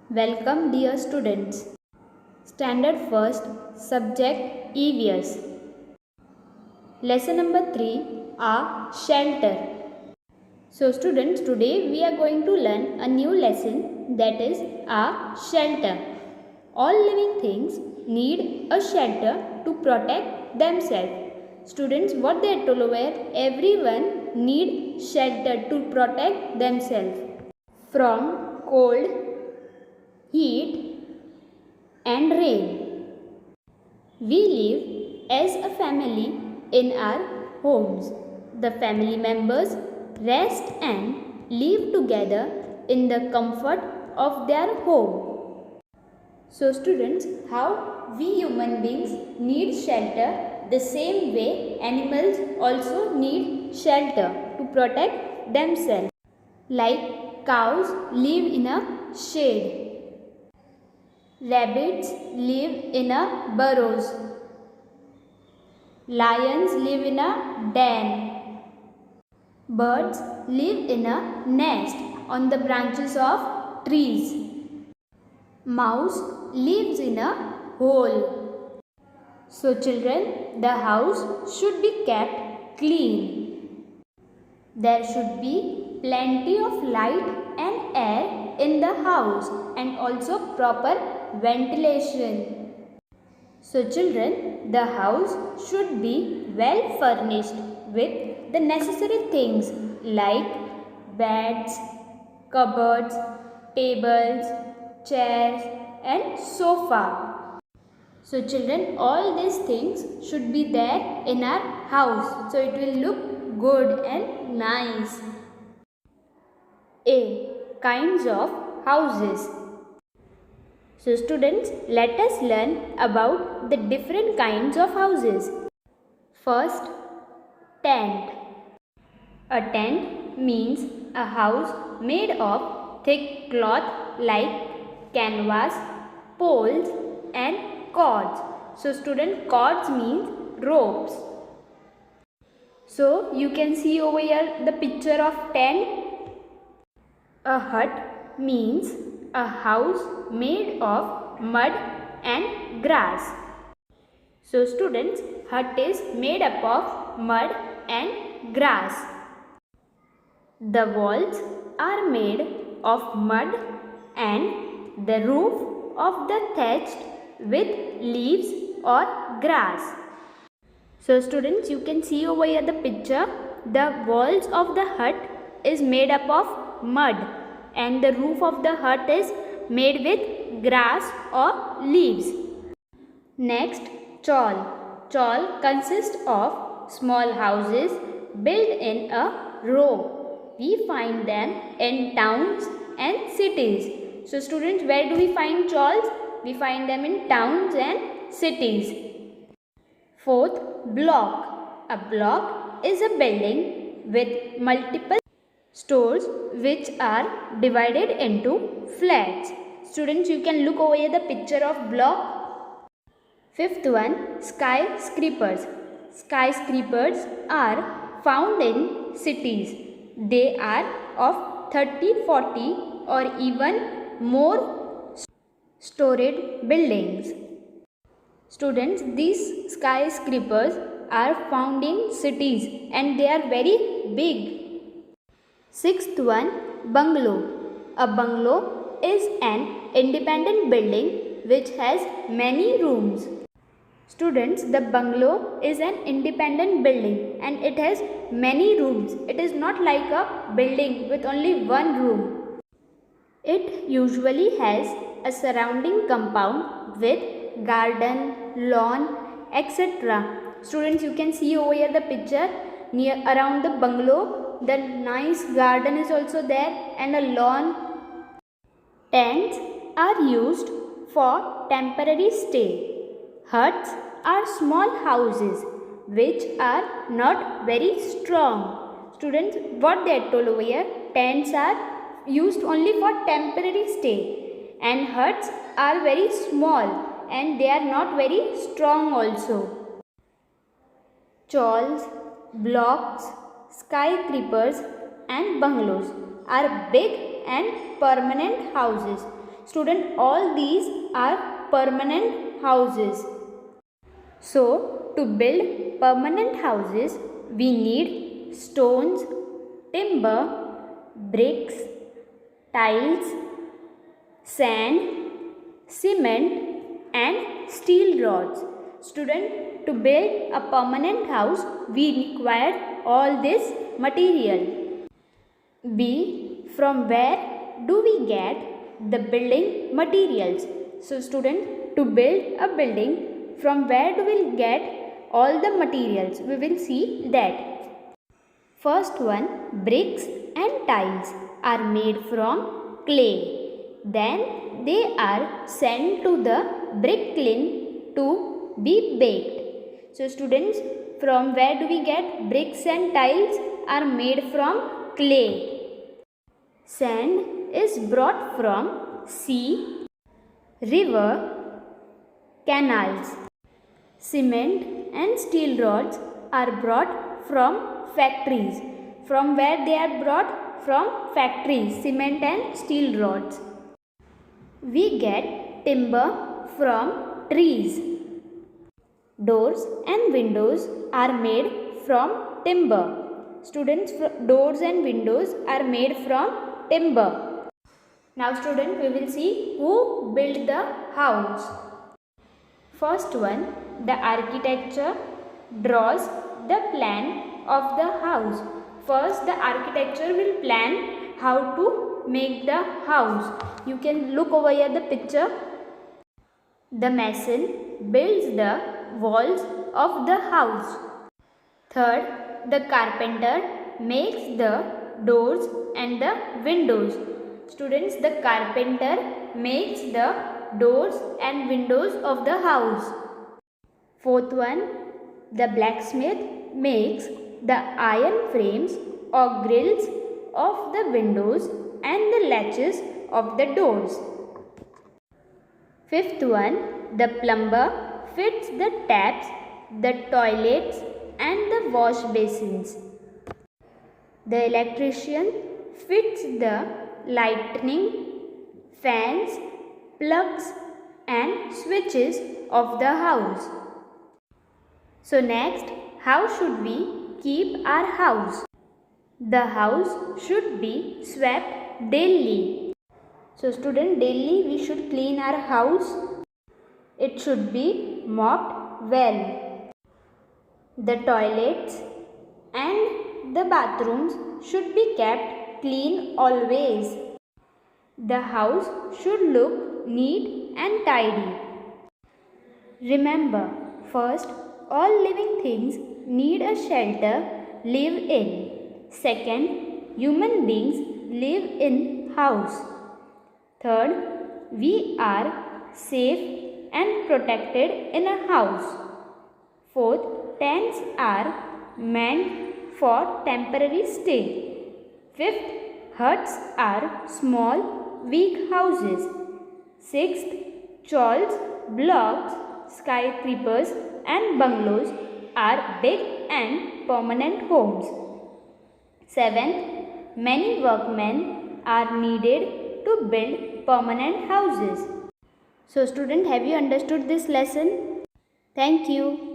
Welcome dear students. Standard first, subject EVS. Lesson number 3, a shelter. So students, today we are going to learn a new lesson, that is a shelter. All living things need a shelter to protect themselves. Students, what they are told over, everyone need shelter to protect themselves from cold, heat and rain. We live as a family in our homes. The family members rest and live together in the comfort of their home. So students, how we human beings need shelter, the same way animals also need shelter to protect themselves. Like cows live in a shade. Rabbits live in a burrows. Lions live in a den. Birds live in a nest on the branches of trees. Mouse lives in a hole. So children, the house should be kept clean. There should be plenty of light and air in the house and also proper ventilation. So children, the house should be well furnished with the necessary things like beds, cupboards, tables, chairs and sofa. So children, all these things should be there in our house, so it will look good and nice. A. Kinds of houses. So students, let us learn about the different kinds of houses. First, tent. A tent means a house made of thick cloth like canvas, poles and cords. So student, cords means ropes. So you can see over here the picture of tent. A hut means a house made of mud and grass. So students, hut is made up of mud and grass. The walls are made of mud and the roof of the thatched with leaves or grass. So students, you can see over here the picture. The walls of the hut is made up of mud and the roof of the hut is made with grass or leaves. Next, chawl. Chawl consists of small houses built in a row. We find them in towns and cities. So students, where do we find chawls? We find them in towns and cities. Fourth, block. A block is a building with multiple stores which are divided into flats. Students, you can look over here the picture of block. Fifth one, skyscrapers. Skyscrapers are found in cities. They are of 30, 40 or even more storied buildings. Students, these skyscrapers are found in cities and they are very big. Sixth one, bungalow. A bungalow is an independent building which has many rooms. Students, the bungalow is an independent building and it has many rooms. It is not like a building with only one room. It usually has a surrounding compound with garden, lawn, etc. Students, you can see over here the picture near around the bungalow. The nice garden is also there and a lawn. Tents are used for temporary stay. Huts are small houses which are not very strong. Students, what they are told over here, tents are used only for temporary stay and huts are very small and they are not very strong also. Chawls, blocks, skyscrapers and bungalows are big and permanent houses. Student, all these are permanent houses. So, to build permanent houses, we need stones, timber, bricks, tiles, sand, cement and steel rods. Student, to build a permanent house, we require all this material. B. From where do we get the building materials? So student, to build a building, from where do we get all the materials? We will see that. First one, bricks and tiles are made from clay. Then they are sent to the brick kiln to be baked. So students, from where do we get bricks and tiles are made from clay. Sand is brought from sea, river, canals. Cement and steel rods are brought from factories. From where they are brought? From factories, cement and steel rods. We get timber from trees. Doors and windows are made from timber. Students, doors and windows are made from timber. Now student, we will see who built the house. First one, the architecture draws the plan of the house. First, the architecture will plan how to make the house. You can look over here the picture. The mason builds the walls of the house. Third, the carpenter makes the doors and the windows. Students, the carpenter makes the doors and windows of the house. Fourth one, the blacksmith makes the iron frames or grills of the windows and the latches of the doors. Fifth one, the plumber fits the taps, the toilets and the wash basins. The electrician fits the lighting, fans, plugs and switches of the house. So next, how should we keep our house? The house should be swept daily. So student, daily we should clean our house. It should be mopped well. The toilets and the bathrooms should be kept clean always. The house should look neat and tidy. Remember, first, all living things need a shelter live in. Second, human beings live in house. Third, we are safe and protected in a house. Fourth, tents are meant for temporary stay. Fifth, huts are small, weak houses. Sixth, chawls, blocks, skyscrapers and bungalows are big and permanent homes. Seventh, many workmen are needed to build permanent houses. So student, have you understood this lesson? Thank you.